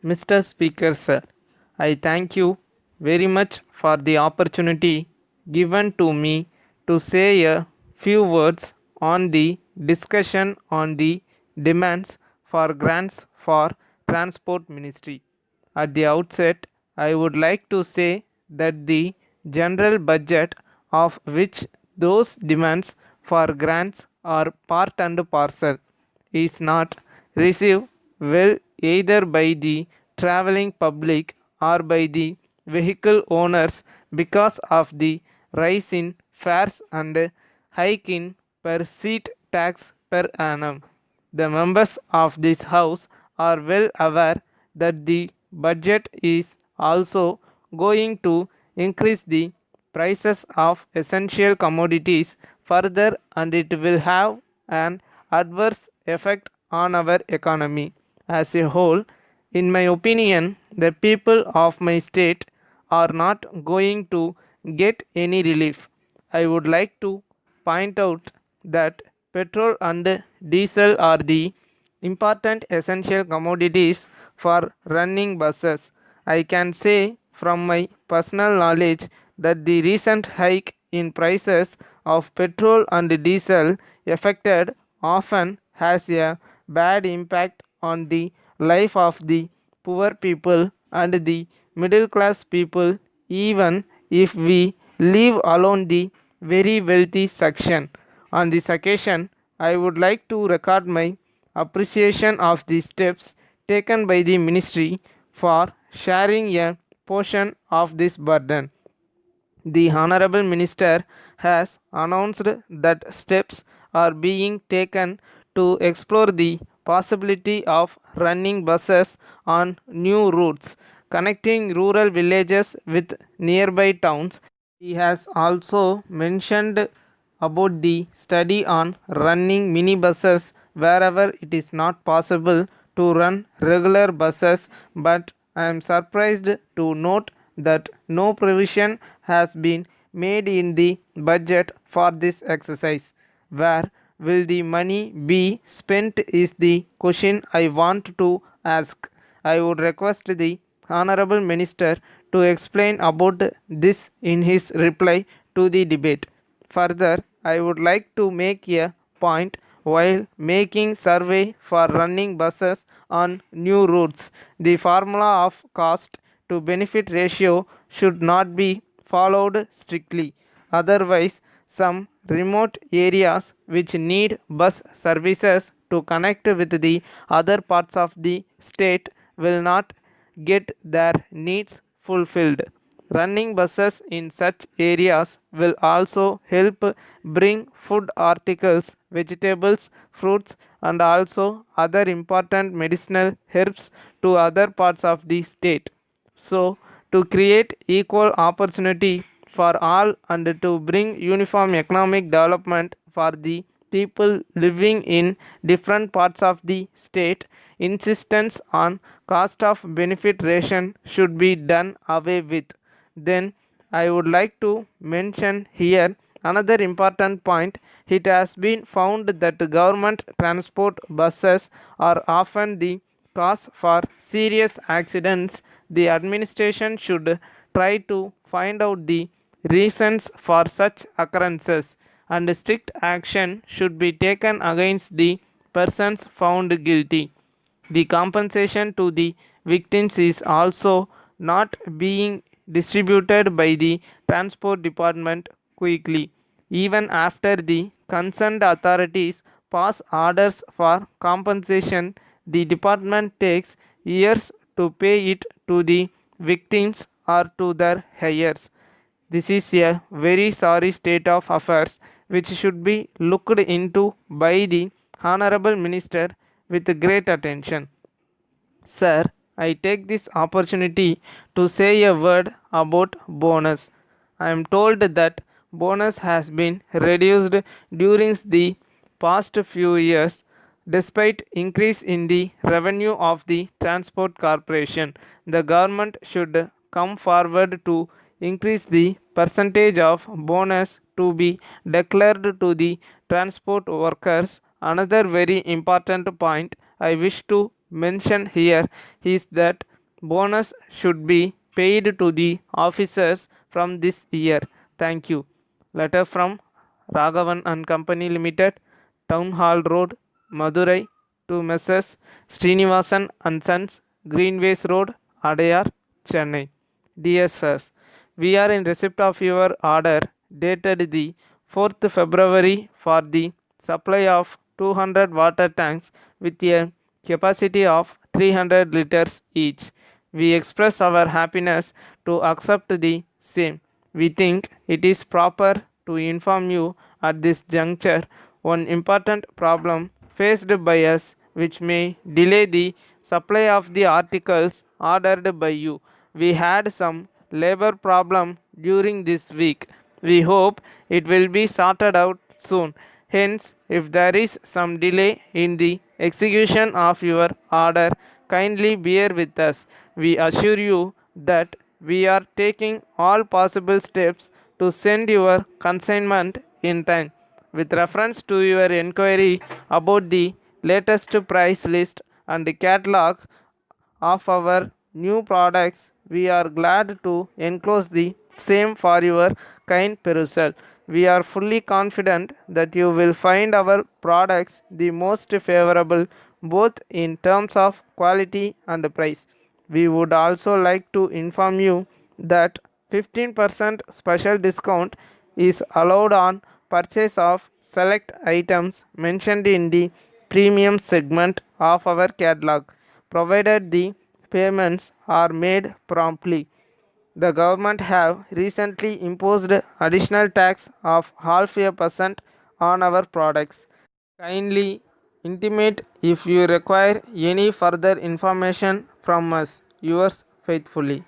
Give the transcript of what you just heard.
Mr. Speaker, sir, I thank you very much for the opportunity given to me to say a few words on the discussion on the demands for grants for Transport Ministry. At the outset, I would like to say that the general budget of which those demands for grants are part and parcel is not received well either by the traveling public or by the vehicle owners because of the rise in fares and hike in per seat tax per annum. The members of this house are well aware that the budget is also going to increase the prices of essential commodities further, and it will have an adverse effect on our economy as a whole. In my opinion, the people of my state are not going to get any relief. I would like to point out that petrol and diesel are the important essential commodities for running buses. I can say from my personal knowledge that the recent hike in prices of petrol and diesel affected often has a bad impact on the life of the poor people and the middle class people, even if we leave alone the very wealthy section. On this occasion, I would like to record my appreciation of the steps taken by the ministry for sharing a portion of this burden. The Honorable Minister has announced that steps are being taken to explore the possibility of running buses on new routes connecting rural villages with nearby towns. He has also mentioned about the study on running minibuses wherever it is not possible to run regular buses, but I am surprised to note that no provision has been made in the budget for this exercise. Where will the money be spent is the question I want to ask. I would request the Honorable Minister to explain about this in his reply to the debate. Further, I would like to make a point while making survey for running buses on new routes. The formula of cost to benefit ratio should not be followed strictly. Otherwise, some remote areas which need bus services to connect with the other parts of the state will not get their needs fulfilled. Running buses in such areas will also help bring food articles, vegetables, fruits, and also other important medicinal herbs to other parts of the state. So, to create equal opportunity for all and to bring uniform economic development for the people living in different parts of the state, insistence on cost of benefit ration should be done away with. Then I would like to mention here another important point. It has been found that government transport buses are often the cause for serious accidents. The administration should try to find out the reasons for such occurrences, and strict action should be taken against the persons found guilty. The compensation to the victims is also not being distributed by the transport department quickly, even after the concerned authorities pass orders for compensation. The department takes years to pay it to the victims or to their heirs. This is a very sorry state of affairs which should be looked into by the Honorable Minister with great attention. Sir, I take this opportunity to say a word about bonus. I am told that bonus has been reduced during the past few years despite increase in the revenue of the transport corporation. The government should come forward to increase the percentage of bonus to be declared to the transport workers. Another very important point I wish to mention here is that bonus should be paid to the officers from this year. Thank you. Letter from Raghavan and Company Limited, Town Hall Road, Madurai, to Messrs. Srinivasan and Sons, Greenways Road, Adayar, Chennai. Dear Sirs, we are in receipt of your order dated the 4th February for the supply of 200 water tanks with a capacity of 300 liters each. We express our happiness to accept the same. We think it is proper to inform you at this juncture one important problem faced by us which may delay the supply of the articles ordered by you. We had some labor problem during this week. We hope it will be sorted out soon. Hence, if there is some delay in the execution of your order, kindly bear with us. We assure you that we are taking all possible steps to send your consignment in time. With reference to your inquiry about the latest price list and catalog of our new products, we are glad to enclose the same for your kind perusal. We are fully confident that you will find our products the most favorable both in terms of quality and price. We would also like to inform you that 15% special discount is allowed on purchase of select items mentioned in the premium segment of our catalog, provided the payments are made promptly. The government have recently imposed additional tax of half a percent on our products. Kindly intimate if you require any further information from us. Yours faithfully.